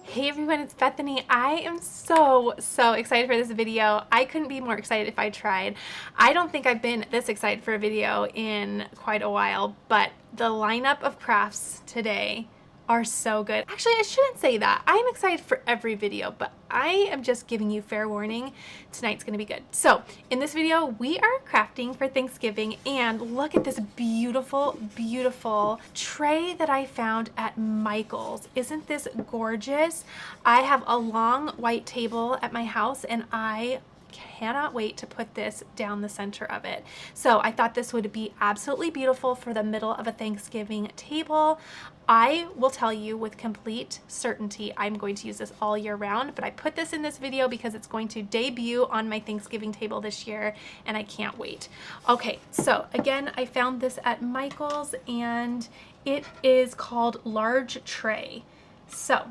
Hey everyone, it's Bethany. I am so excited for this video. I couldn't be more excited if I tried. I don't think I've been this excited for a video in quite a while, but the lineup of crafts today are so good. Actually, I shouldn't say that. I'm excited for every video, but I am just giving you fair warning. Tonight's gonna be good. So in this video, we are crafting for Thanksgiving, and look at this beautiful, beautiful tray that I found at Michael's. Isn't this gorgeous? I have a long white table at my house, and I cannot wait to put this down the center of it. So I thought this would be absolutely beautiful for the middle of a Thanksgiving table. I will tell you with complete certainty I'm going to use this all year round, but I put this in this video because it's going to debut on my Thanksgiving table this year, and I can't wait. Okay, so again, I found this at Michael's, and it is called Large Tray. So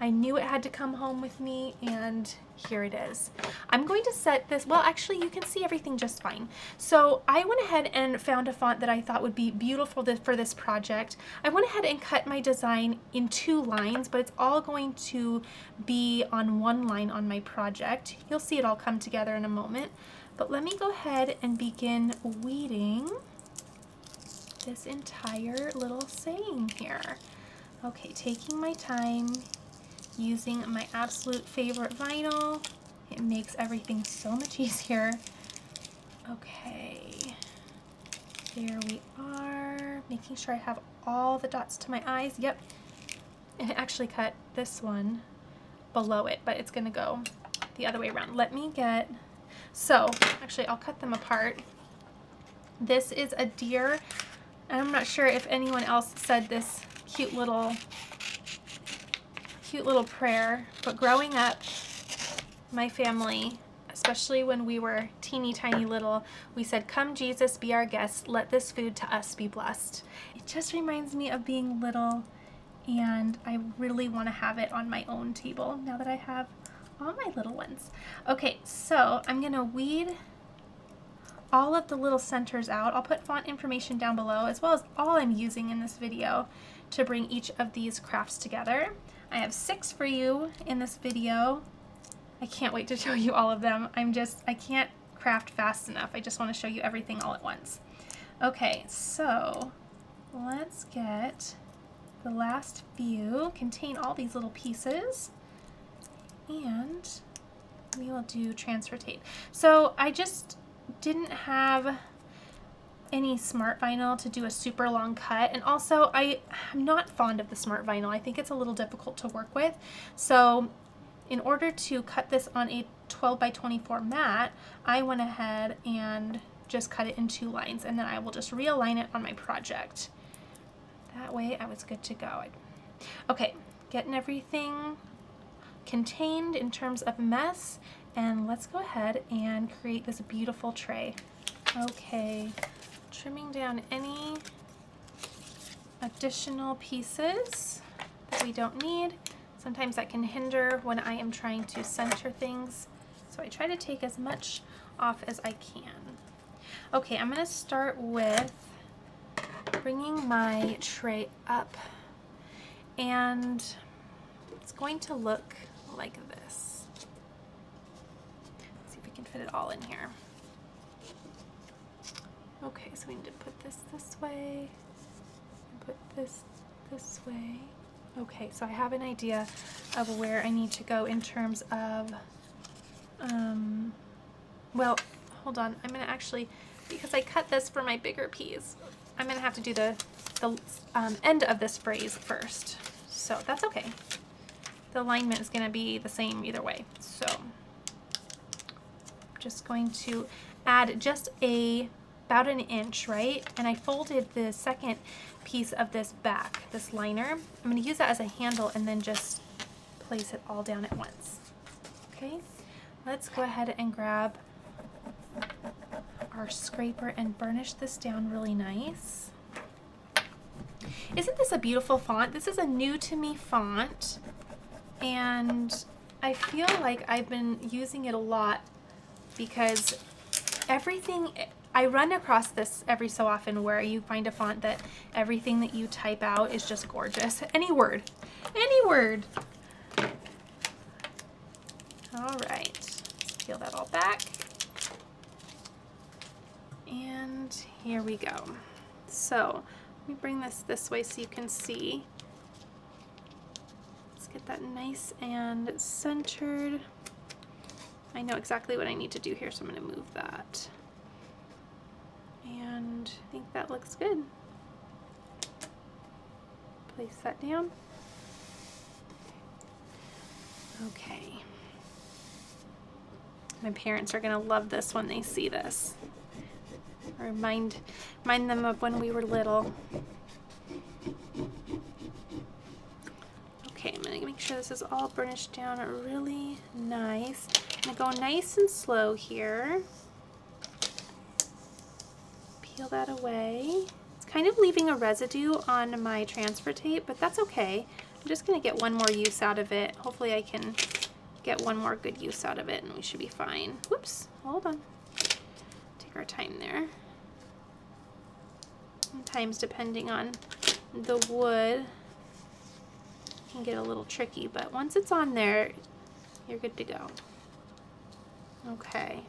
I knew it had to come home with me, and here it is. I'm going to set this, well, actually you can see everything just fine. So I went ahead and found a font that I thought would be beautiful for this project. I went ahead and cut my design in 2 lines, but it's all going to be on 1 line on my project. You'll see it all come together in a moment. But let me go ahead and begin weeding this entire little saying here. Okay, taking my time, using my absolute favorite vinyl. It makes everything so much easier. Okay, there we are. Making sure I have all the dots to my eyes. Yep, and it actually cut this one below it, but it's gonna go the other way around. Let me get, so actually I'll cut them apart. This is a deer, and I'm not sure if anyone else said this cute little prayer, but growing up, my family, especially when we were teeny tiny little, we said, "Come Jesus, be our guest, let this food to us be blessed." It just reminds me of being little, and I really want to have it on my own table now that I have all my little ones. Okay, so I'm gonna weed all of the little centers out. I'll put font information down below, as well as all I'm using in this video to bring each of these crafts together. I have 6 for you in this video. I can't wait to show you all of them. I can't craft fast enough. I just want to show you everything all at once. Okay, so let's get the last few, contain all these little pieces, and we will do transfer tape. So I just didn't have any smart vinyl to do a super long cut, and also I'm not fond of the smart vinyl. I think it's a little difficult to work with. So in order to cut this on a 12 by 24 mat, I went ahead and just cut it in 2 lines, and then I will just realign it on my project. That way I was good to go. Okay, getting everything contained in terms of mess, and let's go ahead and create this beautiful tray. Okay, trimming down any additional pieces that we don't need. Sometimes that can hinder when I am trying to center things, so I try to take as much off as I can. Okay, I'm going to start with bringing my tray up, and it's going to look like this. Let's see if we can fit it all in here. Okay, so we need to put this way, and put this way. Okay, so I have an idea of where I need to go in terms of, well, hold on. I'm going to actually, because I cut this for my bigger piece, I'm going to have to do the end of this phrase first. So that's okay. The alignment is going to be the same either way. So I'm just going to add just about 1 inch, right? And I folded the second piece of this back, this liner. I'm going to use that as a handle and then just place it all down at once. Okay, let's go ahead and grab our scraper and burnish this down really nice. Isn't this a beautiful font? This is a new to me font, and I feel like I've been using it a lot because everything, I run across this every so often where you find a font that everything that you type out is just gorgeous. Any word, All right, let's peel that all back. And here we go. So let me bring this way so you can see. Let's get that nice and centered. I know exactly what I need to do here, so I'm going to move that. And I think that looks good. Place that down. Okay. My parents are going to love this when they see this. Remind them of when we were little. Okay, I'm going to make sure this is all burnished down really nice. I'm going to go nice and slow here. Peel that away. It's kind of leaving a residue on my transfer tape, but that's okay. I'm just going to get one more use out of it. Hopefully I can get one more good use out of it and we should be fine. Whoops, hold on. Take our time there. Sometimes depending on the wood, it can get a little tricky, but once it's on there, you're good to go. Okay.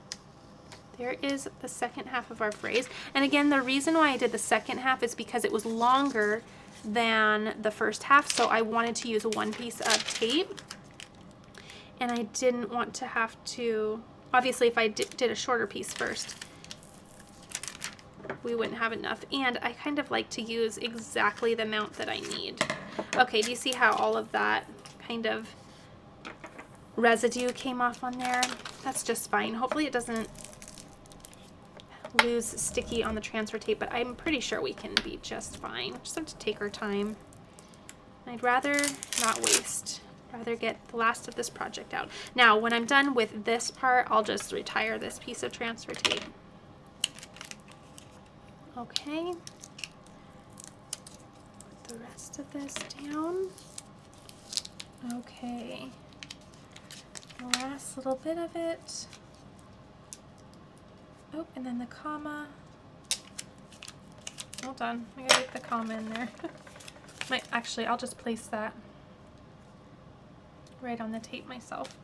There is the second half of our phrase. And again, the reason why I did the second half is because it was longer than the first half, so I wanted to use one piece of tape. And I didn't want to have to, obviously if I did a shorter piece first, we wouldn't have enough. And I kind of like to use exactly the amount that I need. Okay, do you see how all of that kind of residue came off on there? That's just fine. Hopefully it doesn't lose sticky on the transfer tape, but I'm pretty sure we can be just fine. Just have to take our time. I'd rather not waste, rather get the last of this project out. Now, when I'm done with this part, I'll just retire this piece of transfer tape. Okay. Put the rest of this down. Okay. The last little bit of it. Oh, and then the comma. Hold on, I gotta get the comma in there. Actually, I'll just place that right on the tape myself.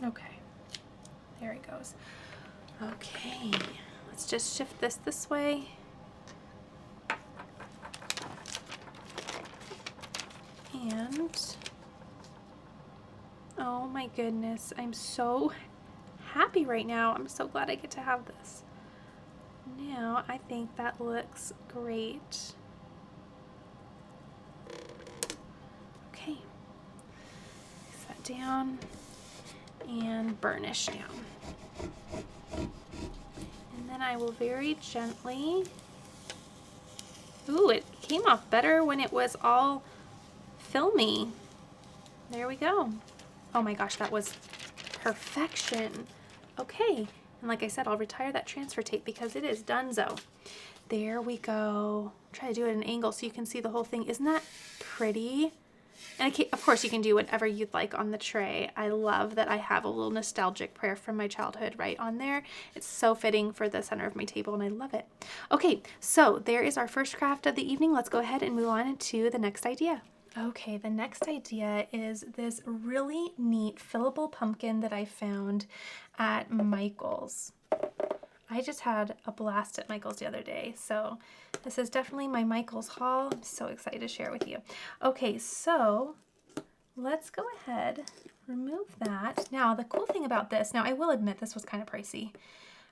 Okay, there it goes. Okay, let's just shift this way. And oh my goodness, I'm so happy right now. I'm so glad I get to have this. Now, I think that looks great. Okay, place that down and burnish down. And then I will very gently, ooh, it came off better when it was all filmy. There we go. Oh my gosh, that was perfection. Okay, and like I said, I'll retire that transfer tape because it is donezo. There we go. Try to do it at an angle so you can see the whole thing. Isn't that pretty? And of course you can do whatever you'd like on the tray. I love that I have a little nostalgic prayer from my childhood right on there. It's so fitting for the center of my table and I love it. Okay, so there is our first craft of the evening. Let's go ahead and move on to the next idea. Okay, the next idea is this really neat fillable pumpkin that I found at Michael's. I just had a blast at Michael's the other day, so this is definitely my Michael's haul. I'm so excited to share it with you. Okay, so let's go ahead, remove that. Now, the cool thing about this, now I will admit this was kind of pricey.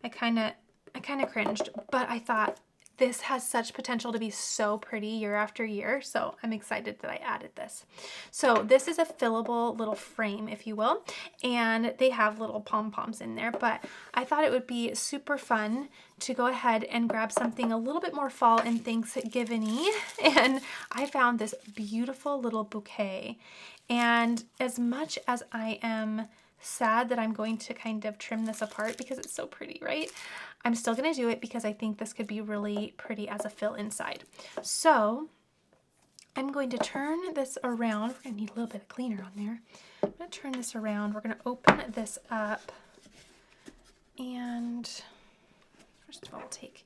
I kind of cringed, but I thought, this has such potential to be so pretty year after year, so I'm excited that I added this. So this is a fillable little frame, if you will, and they have little pom-poms in there, but I thought it would be super fun to go ahead and grab something a little bit more fall and Thanksgiving-y, and I found this beautiful little bouquet. And as much as I am sad that I'm going to kind of trim this apart because it's so pretty, right? I'm still going to do it because I think this could be really pretty as a fill inside. So I'm going to turn this around. We're going to need a little bit of cleaner on there. I'm going to turn this around. We're going to open this up. And first of all, take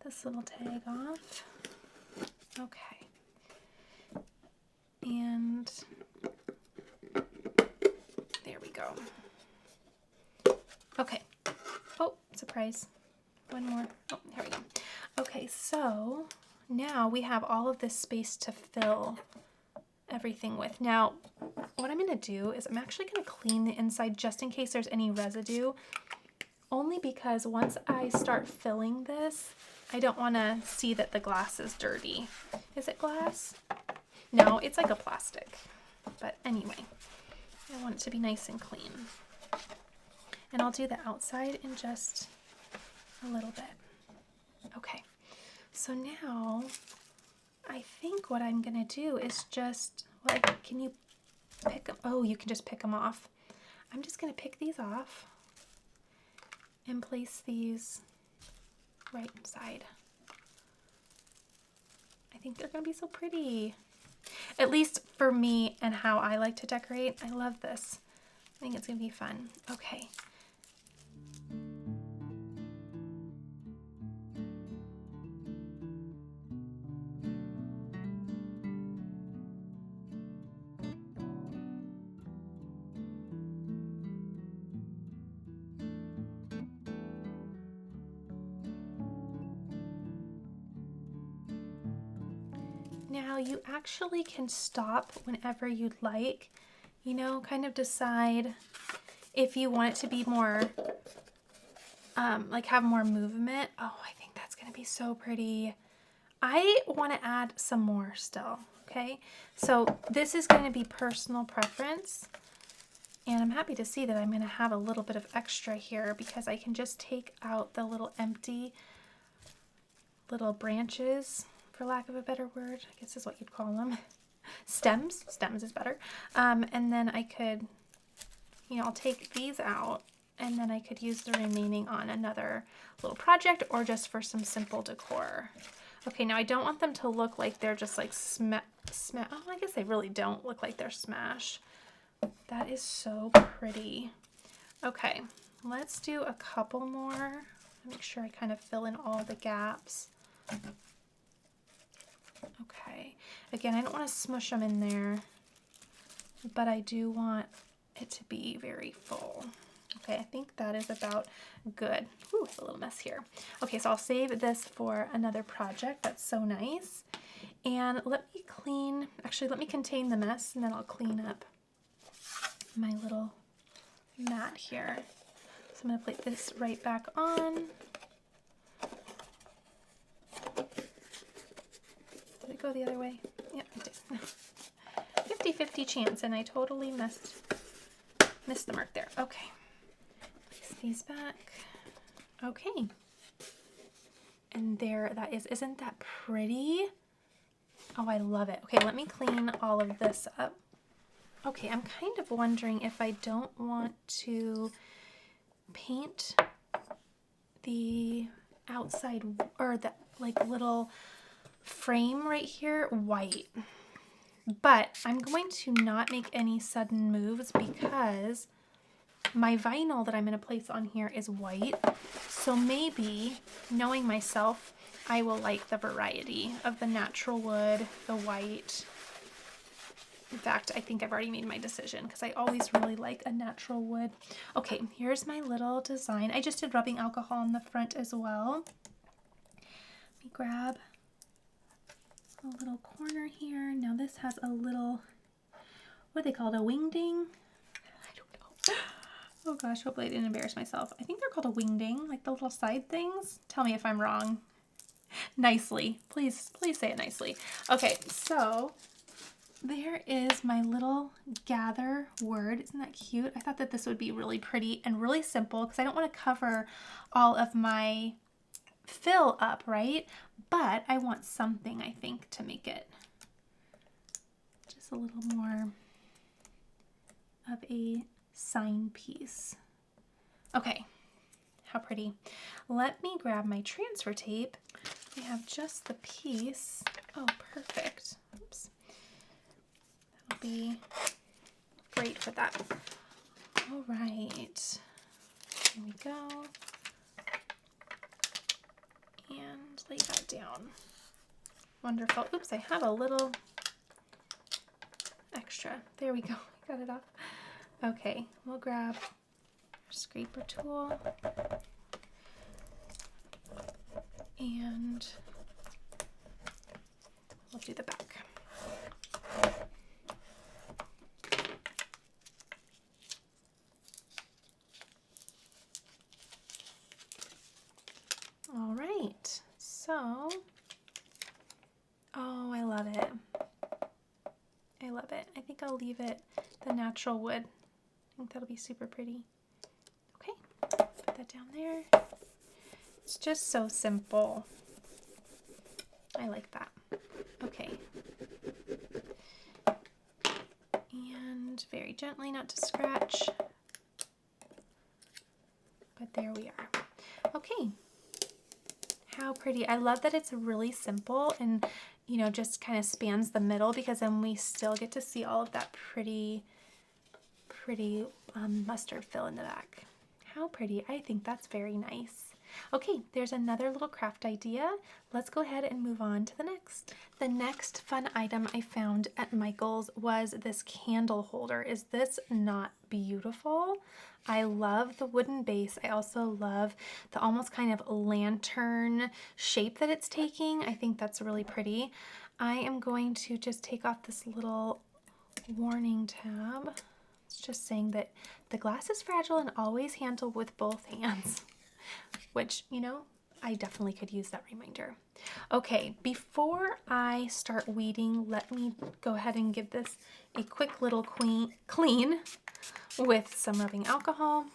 this little tag off. Okay. And there we go. Okay. Oh, surprise. One more. Oh, here we go. Okay, so now we have all of this space to fill everything with. Now, what I'm going to do is I'm actually going to clean the inside just in case there's any residue. Only because once I start filling this, I don't want to see that the glass is dirty. Is it glass? No, it's like a plastic. But anyway, I want it to be nice and clean. And I'll do the outside in just a little bit. Okay, so now I think what I'm gonna do is just, like, can you pick them? Oh, you can just pick them off. I'm just gonna pick these off and place these right inside. I think they're gonna be so pretty. At least for me and how I like to decorate. I love this. I think it's gonna be fun. Okay. Now you actually can stop whenever you'd like, you know, kind of decide if you want it to be more, like have more movement. Oh, I think that's gonna be so pretty. I want to add some more still, okay? So this is going to be personal preference, and I'm happy to see that I'm going to have a little bit of extra here because I can just take out the little empty little branches, for lack of a better word, I guess is what you'd call them. Stems is better. And then I could, you know, I'll take these out and then I could use the remaining on another little project or just for some simple decor. Okay, now I don't want them to look like they're just like oh, I guess they really don't look like they're smash. That is so pretty. Okay, let's do a couple more. Make sure I kind of fill in all the gaps. Okay, again, I don't want to smush them in there, but I do want it to be very full. Okay, I think that is about good. Ooh, a little mess here. Okay, so I'll save this for another project. That's so nice. And let me contain the mess and then I'll clean up my little mat here. So I'm gonna place this right back on. Did it go the other way? Yep, it did. 50-50 chance, and I totally missed the mark there. Okay. Place these back. Okay. And there that is. Isn't that pretty? Oh, I love it. Okay, let me clean all of this up. Okay, I'm kind of wondering if I don't want to paint the outside or the like little frame right here white, but I'm going to not make any sudden moves because my vinyl that I'm going to place on here is white. So maybe, knowing myself, I will like the variety of the natural wood, the white. In fact, I think I've already made my decision because I always really like a natural wood. Okay, here's my little design. I just did rubbing alcohol on the front as well. Let me grab a little corner here. Now this has a little, what do they call it, a wingding? I don't know. Oh gosh, hopefully I didn't embarrass myself. I think they're called a wingding, like the little side things. Tell me if I'm wrong. Nicely. Please say it nicely. Okay, so there is my little gather word. Isn't that cute? I thought that this would be really pretty and really simple because I don't want to cover all of my fill up, right? But I want something, I think, to make it just a little more of a sign piece. Okay, how pretty. Let me grab my transfer tape. I have just the piece. Oh, perfect. Oops. That'll be great for that. All right, here we go. And lay that down. Wonderful. Oops, I have a little extra. There we go. Got it off. Okay, we'll grab our scraper tool and we'll do the back. All right, so, oh, I love it. I love it. I think I'll leave it the natural wood. I think that'll be super pretty. Okay, put that down there. It's just so simple. I like that. Okay. And very gently, not to scratch. But there we are. Okay. How pretty. I love that it's really simple and, you know, just kind of spans the middle, because then we still get to see all of that pretty mustard fill in the back. How pretty. I think that's very nice. Okay, there's another little craft idea. Let's go ahead and move on to the next. The next fun item I found at Michael's was this candle holder. Is this not beautiful? I love the wooden base. I also love the almost kind of lantern shape that it's taking. I think that's really pretty. I am going to just take off this little warning tab. It's just saying that the glass is fragile and always handle with both hands. Which, you know, I definitely could use that reminder. Okay, before I start weeding, let me go ahead and give this a quick little clean with some rubbing alcohol.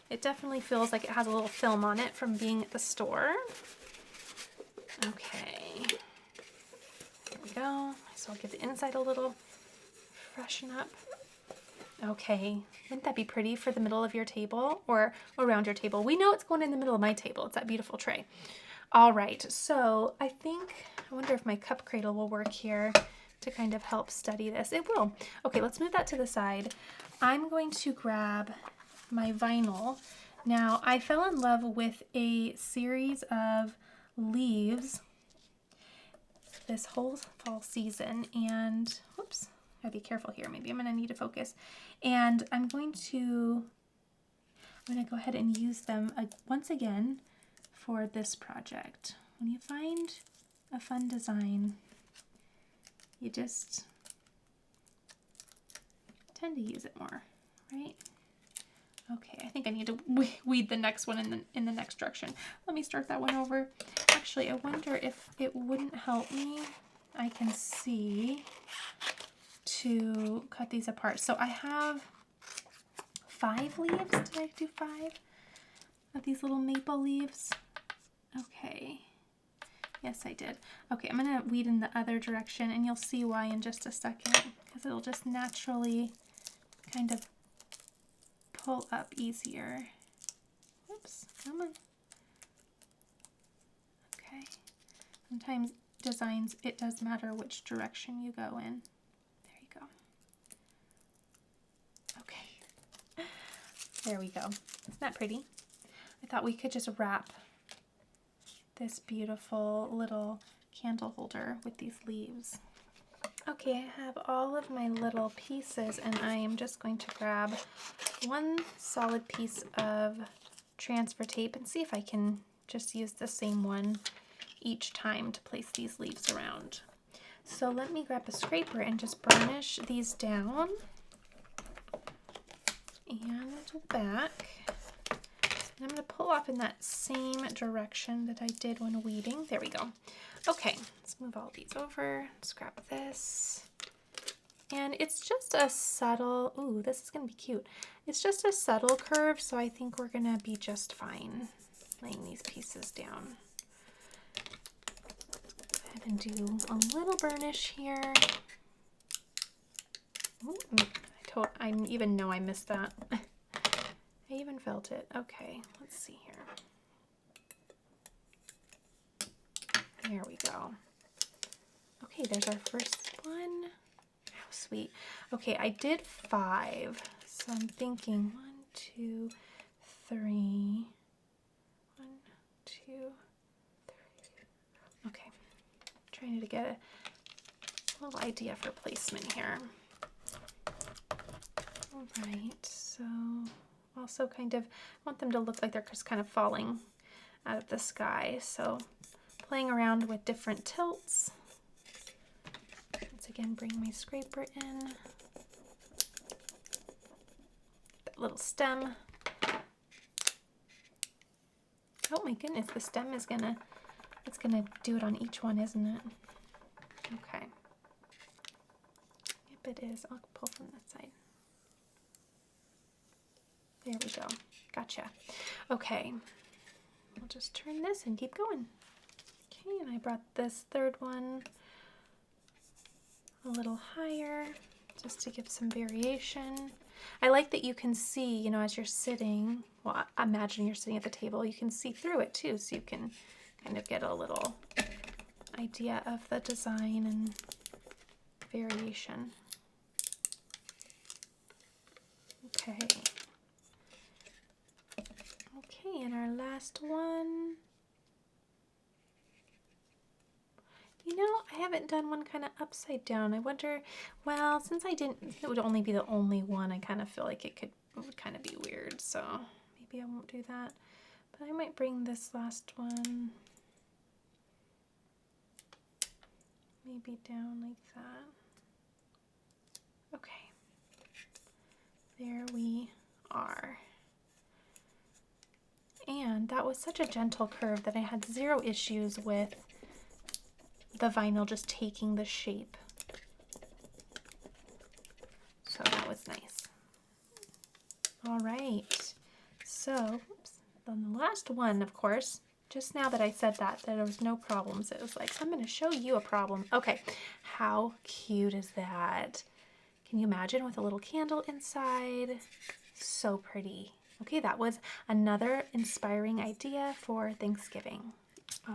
It definitely feels like it has a little film on it from being at the store. Okay, there we go. So I'll give the inside a little freshen up. Okay, wouldn't that be pretty for the middle of your table or around your table? We know it's going in the middle of my table. It's that beautiful tray. All right, so I wonder if my cup cradle will work here to kind of help steady this. It will. Okay, let's move that to the side. I'm going to grab my vinyl. Now, I fell in love with a series of leaves this whole fall season, and whoops. Gotta be careful here. Maybe I'm gonna need to focus. And I'm gonna go ahead and use them once again for this project. When you find a fun design, you just tend to use it more, right? Okay, I think I need to weed the next one in the next direction. Let me start that one over. Actually, I wonder if it wouldn't help me. I can see to cut these apart. So I have 5 leaves. Did I do 5 of these little maple leaves? Okay. Yes, I did. Okay, I'm gonna weed in the other direction and you'll see why in just a second, because it'll just naturally kind of pull up easier. Oops, come on. Okay. Sometimes designs, it does matter which direction you go in. There we go. Isn't that pretty? I thought we could just wrap this beautiful little candle holder with these leaves. Okay, I have all of my little pieces and I am just going to grab one solid piece of transfer tape and see if I can just use the same one each time to place these leaves around. So let me grab a scraper and just burnish these down. And the back. And I'm going to pull off in that same direction that I did when weeding. There we go. Okay, let's move all these over. Let's grab this. And it's just a subtle, ooh, this is going to be cute. It's just a subtle curve, so I think we're going to be just fine laying these pieces down. Go ahead and do a little burnish here. Ooh, I even know I missed that. I even felt it. Okay, let's see here. There we go. Okay, there's our first one. How sweet. Okay, I did 5, so I'm thinking 1, 2, 3. 1, 2, 3. Okay, trying to get a little idea for placement here. All right, so also kind of want them to look like they're just kind of falling out of the sky. So playing around with different tilts. Once again, bring my scraper in. That little stem. Oh my goodness, the stem is it's gonna do it on each one, isn't it? Okay. Yep, it is. I'll pull from this side. There we go. Gotcha. Okay. We'll just turn this and keep going. Okay, and I brought this third one a little higher just to give some variation. I like that you can see, you know, as you're sitting, well, imagine you're sitting at the table, you can see through it too, so you can kind of get a little idea of the design and variation. Okay. Okay, and our last one. You know, I haven't done one kind of upside down. I wonder, well, since it would only be the only one, I kind of feel like it would kind of be weird, so maybe I won't do that. But I might bring this last one maybe down like that. Okay. There we are. And that was such a gentle curve that I had zero issues with the vinyl just taking the shape. So that was nice. All right. So, then the last one, of course, just now that I said that there was no problems, it was like, I'm going to show you a problem. Okay. How cute is that? Can you imagine with a little candle inside? So pretty. Okay, that was another inspiring idea for Thanksgiving.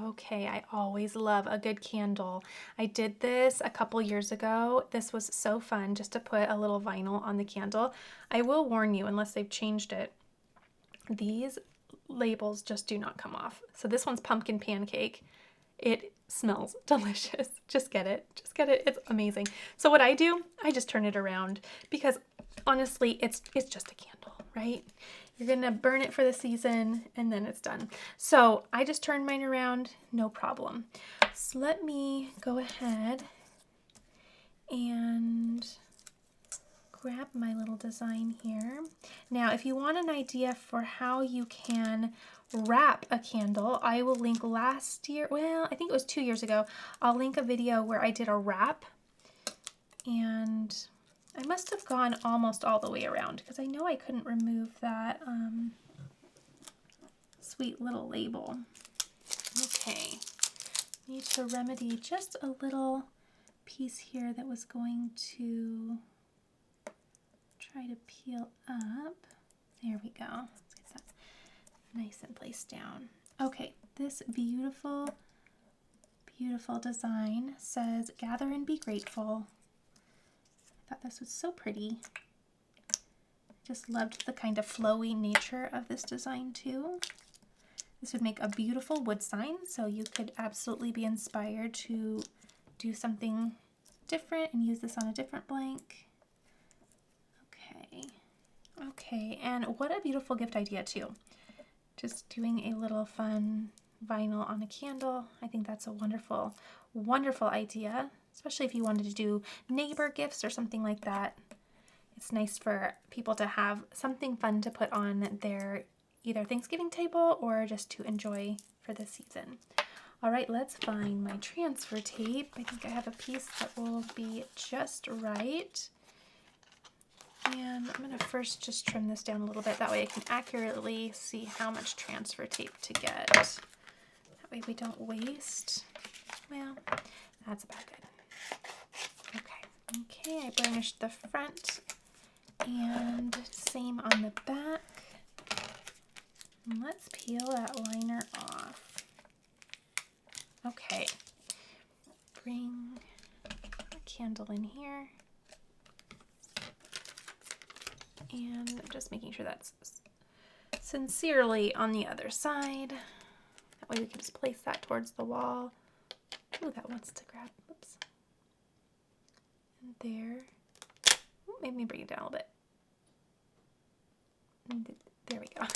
Okay, I always love a good candle. I did this a couple years ago. This was so fun just to put a little vinyl on the candle. I will warn you, unless they've changed it, these labels just do not come off. So this one's pumpkin pancake. It smells delicious. Just get it. Just get it. It's amazing. So what I do, I just turn it around because honestly, it's just a candle, right? You're gonna burn it for the season and then it's done. So I just turn mine around, no problem. So let me go ahead and grab my little design here. Now, if you want an idea for how you can wrap a candle, I will link last year, well, I think it was 2 years ago, I'll link a video where I did a wrap, and I must have gone almost all the way around because I know I couldn't remove that sweet little label. Okay, need to remedy just a little piece here that was going to try to peel up. There we go. Let's get that nice and placed down. Okay, this beautiful, beautiful design says, "Gather and be grateful." I thought this was so pretty. Just loved the kind of flowy nature of this design too. This would make a beautiful wood sign, so you could absolutely be inspired to do something different and use this on a different blank. Okay, and what a beautiful gift idea too. Just doing a little fun vinyl on a candle. I think that's a wonderful, wonderful idea, especially if you wanted to do neighbor gifts or something like that. It's nice for people to have something fun to put on their either Thanksgiving table or just to enjoy for the season. All right, let's find my transfer tape. I think I have a piece that will be just right. And I'm going to first just trim this down a little bit. That way I can accurately see how much transfer tape to get. That way we don't waste. Well, that's about good. Okay, I burnished the front and same on the back. And let's peel that liner off. Okay, bring a candle in here. And I'm just making sure that's sincerely on the other side. That way we can just place that towards the wall. Ooh, that wants to grab, oops. there. Ooh, maybe me bring it down a little bit. There we go.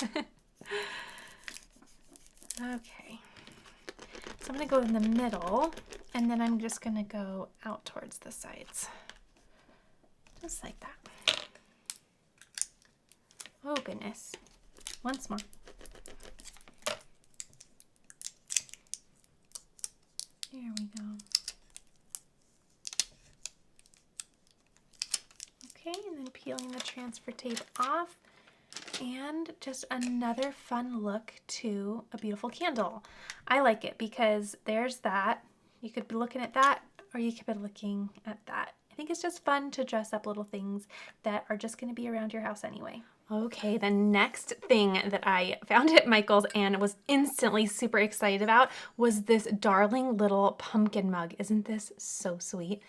Okay. So I'm going to go in the middle, and then I'm just going to go out towards the sides. Just like that. Oh, goodness. Once more. There we go. Okay, and then peeling the transfer tape off. And just another fun look to a beautiful candle. I like it because there's that. You could be looking at that, or you could be looking at that. I think it's just fun to dress up little things that are just going to be around your house anyway. Okay, the next thing that I found at Michael's and was instantly super excited about was this darling little pumpkin mug. Isn't this so sweet?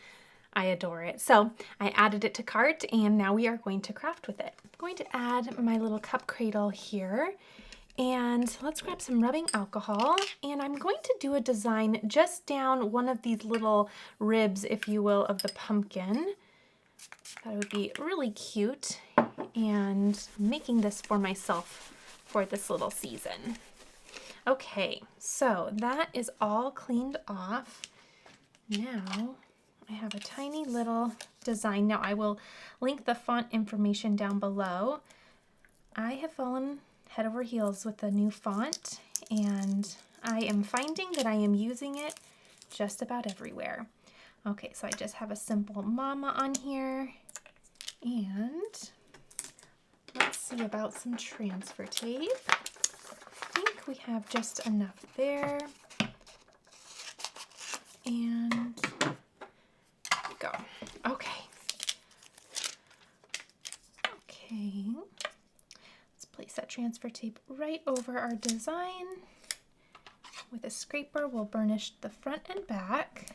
I adore it. So I added it to cart, and now we are going to craft with it. I'm going to add my little cup cradle here, and let's grab some rubbing alcohol, and I'm going to do a design just down one of these little ribs, if you will, of the pumpkin. That would be really cute, and making this for myself for this little season. Okay, so that is all cleaned off. Now I have a tiny little design. Now I will link the font information down below. I have fallen head over heels with the new font, and I am finding that I am using it just about everywhere. Okay, so I just have a simple mama on here, and let's see about some transfer tape. I think we have just enough there, and go. Okay. Let's place that transfer tape right over our design. With a scraper, we'll burnish the front and back.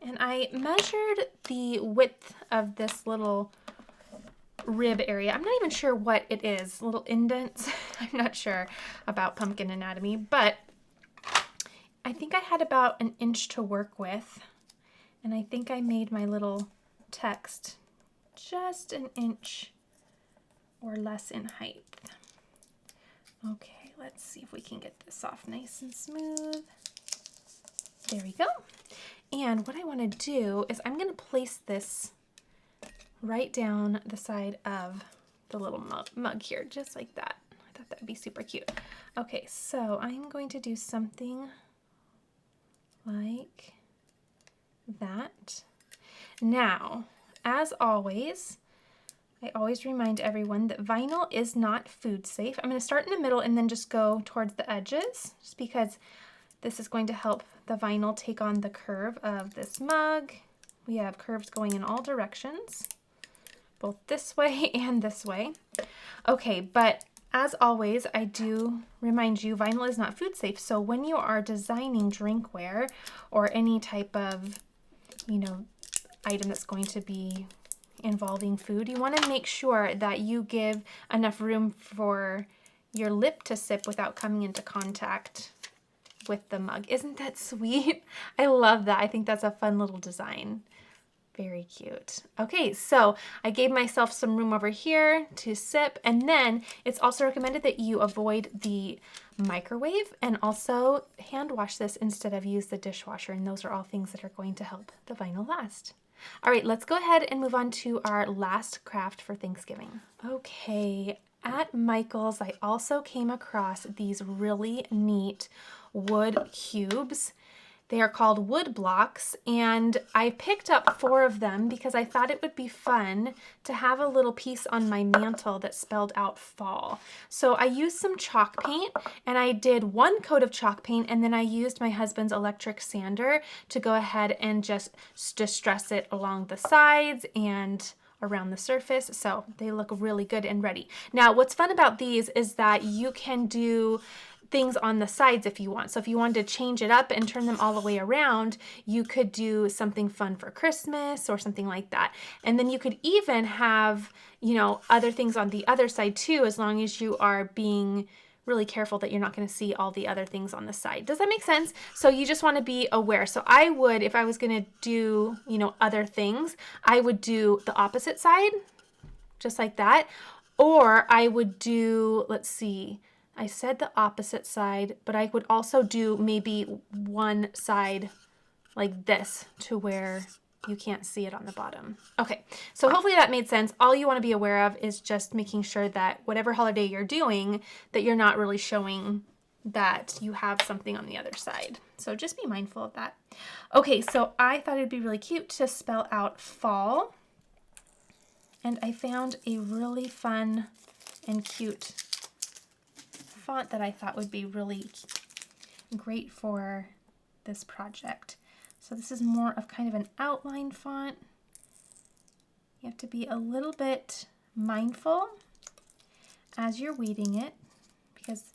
And I measured the width of this little rib area. I'm not even sure what it is. Little indents. I'm not sure about pumpkin anatomy, but I think I had about 1 inch to work with. And I think I made my little text just 1 inch or less in height. Okay, let's see if we can get this off nice and smooth. There we go. And what I want to do is I'm going to place this right down the side of the little mug here, just like that. I thought that would be super cute. Okay, so I'm going to do something like that. Now, as always, I always remind everyone that vinyl is not food safe. I'm going to start in the middle and then just go towards the edges, just because this is going to help the vinyl take on the curve of this mug. We have curves going in all directions, both this way and this way. Okay, but as always, I do remind you, vinyl is not food safe. So when you are designing drinkware or any type of, item that's going to be involving food, you want to make sure that you give enough room for your lip to sip without coming into contact with the mug. Isn't that sweet? I love that. I think that's a fun little design. Very cute. Okay, so I gave myself some room over here to sip, and then it's also recommended that you avoid the microwave and also hand wash this instead of use the dishwasher, and those are all things that are going to help the vinyl last. All right, let's go ahead and move on to our last craft for Thanksgiving. Okay, at Michael's, I also came across these really neat wood cubes. They are called wood blocks, and I picked up 4 of them because I thought it would be fun to have a little piece on my mantle that spelled out fall. So I used some chalk paint, and I did 1 coat of chalk paint, and then I used my husband's electric sander to go ahead and just distress it along the sides and around the surface, so they look really good and ready. Now, what's fun about these is that you can do things on the sides if you want. So if you wanted to change it up and turn them all the way around, you could do something fun for Christmas or something like that. And then you could even have, other things on the other side too, as long as you are being really careful that you're not going to see all the other things on the side. Does that make sense? So you just want to be aware. So I would, if I was going to do, you know, other things, I would do the opposite side, just like that. Or I would do, let's see, I said the opposite side, but I would also do maybe one side like this to where you can't see it on the bottom. Okay, so hopefully that made sense. All you want to be aware of is just making sure that whatever holiday you're doing, that you're not really showing that you have something on the other side. So just be mindful of that. Okay, so I thought it'd be really cute to spell out fall. And I found a really fun and cute font that I thought would be really great for this project. So this is more of kind of an outline font. You have to be a little bit mindful as you're weeding it, because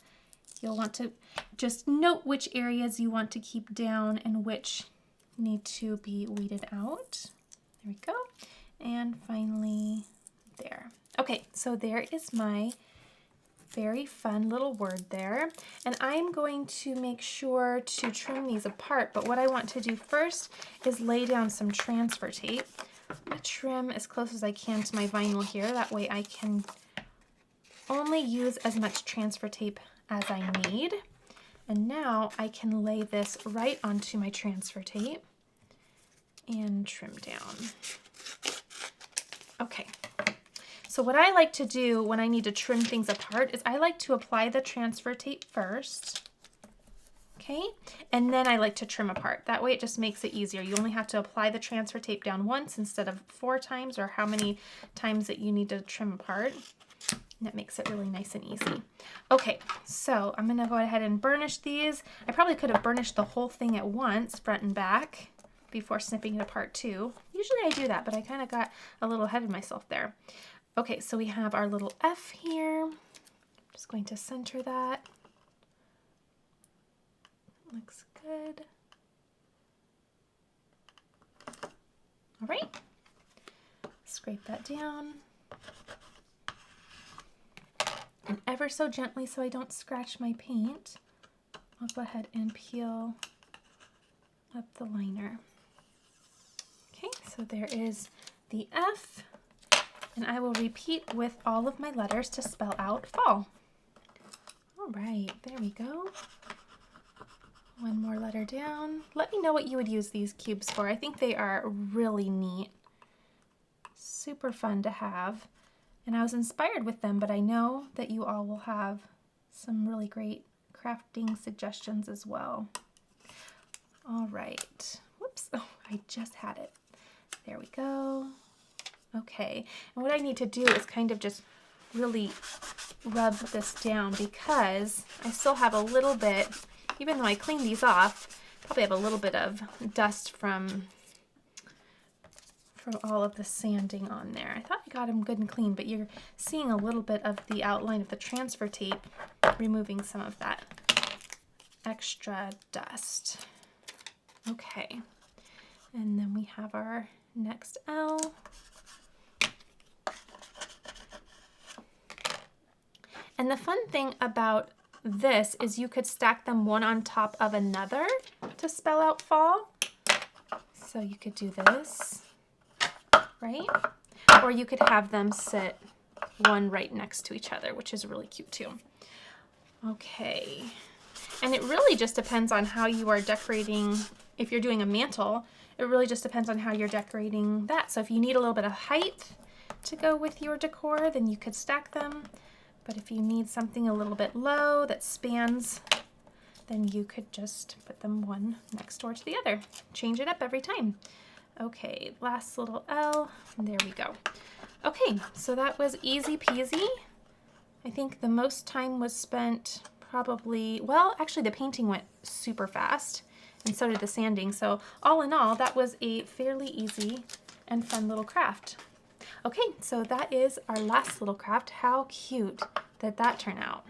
you'll want to just note which areas you want to keep down and which need to be weeded out. There we go. And finally there. Okay, so there is my very fun little word there. And I'm going to make sure to trim these apart, but what I want to do first is lay down some transfer tape. I'm going to trim as close as I can to my vinyl here. That way I can only use as much transfer tape as I need. And now I can lay this right onto my transfer tape and trim down. Okay. So what I like to do when I need to trim things apart is I like to apply the transfer tape first, okay? And then I like to trim apart. That way it just makes it easier. You only have to apply the transfer tape down once instead of 4 times, or how many times that you need to trim apart. And that makes it really nice and easy. Okay, so I'm gonna go ahead and burnish these. I probably could have burnished the whole thing at once, front and back, before snipping it apart too. Usually I do that, but I kind of got a little ahead of myself there. Okay, so we have our little F here. Just going to center that. Looks good. All right, scrape that down. And ever so gently so I don't scratch my paint, I'll go ahead and peel up the liner. Okay, so there is the F. And I will repeat with all of my letters to spell out fall. All right, there we go. One more letter down. Let me know what you would use these cubes for. I think they are really neat. Super fun to have. And I was inspired with them, but I know that you all will have some really great crafting suggestions as well. All right. Whoops, oh, I just had it. There we go. Okay, and what I need to do is kind of just really rub this down, because I still have a little bit, even though I cleaned these off, probably have a little bit of dust from all of the sanding on there. I thought I got them good and clean, but you're seeing a little bit of the outline of the transfer tape, removing some of that extra dust. Okay, and then we have our next L. And the fun thing about this is you could stack them one on top of another to spell out fall. So you could do this, right? Or you could have them sit one right next to each other, which is really cute too. Okay, and it really just depends on how you are decorating. If you're doing a mantle, it really just depends on how you're decorating that. So if you need a little bit of height to go with your decor, then you could stack them. But if you need something a little bit low that spans, then you could just put them one next door to the other. Change it up every time. Okay, last little L, and there we go. Okay, so that was easy peasy. I think the most time was spent probably, well, actually the painting went super fast, and so did the sanding. So all in all, that was a fairly easy and fun little craft. Okay, so that is our last little craft. How cute did that turn out?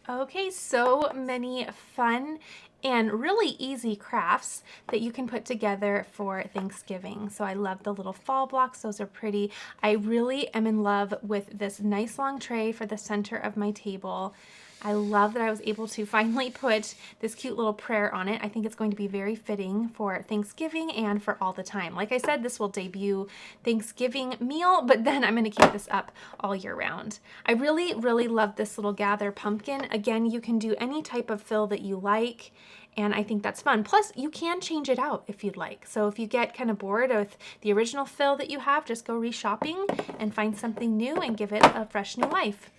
Okay, so many fun and really easy crafts that you can put together for Thanksgiving. So I love the little fall blocks. Those are pretty. I really am in love with this nice long tray for the center of my table. I love that I was able to finally put this cute little prayer on it. I think it's going to be very fitting for Thanksgiving and for all the time. Like I said, this will debut Thanksgiving meal, but then I'm going to keep this up all year round. I really, really love this little gather pumpkin. Again, you can do any type of fill that you like, and I think that's fun. Plus, you can change it out if you'd like. So if you get kind of bored with the original fill that you have, just go re-shopping and find something new and give it a fresh new life.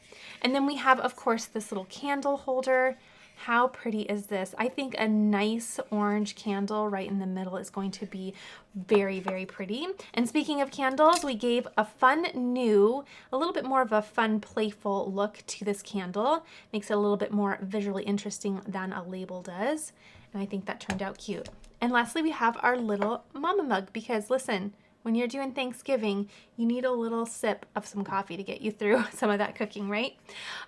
And then we have, of course, this little candle holder. How pretty is this? I think a nice orange candle right in the middle is going to be very, very pretty. And speaking of candles, we gave a fun new, a little bit more of a fun, playful look to this candle. Makes it a little bit more visually interesting than a label does. And I think that turned out cute. And lastly, we have our little mama mug because listen, when you're doing Thanksgiving, you need a little sip of some coffee to get you through some of that cooking, right?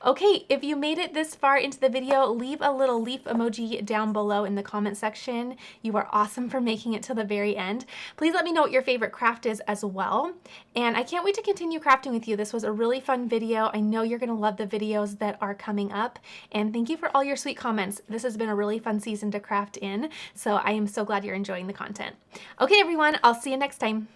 Okay, if you made it this far into the video, leave a little leaf emoji down below in the comment section. You are awesome for making it to the very end. Please let me know what your favorite craft is as well. And I can't wait to continue crafting with you. This was a really fun video. I know you're gonna love the videos that are coming up. And thank you for all your sweet comments. This has been a really fun season to craft in, so I am so glad you're enjoying the content. Okay, everyone, I'll see you next time.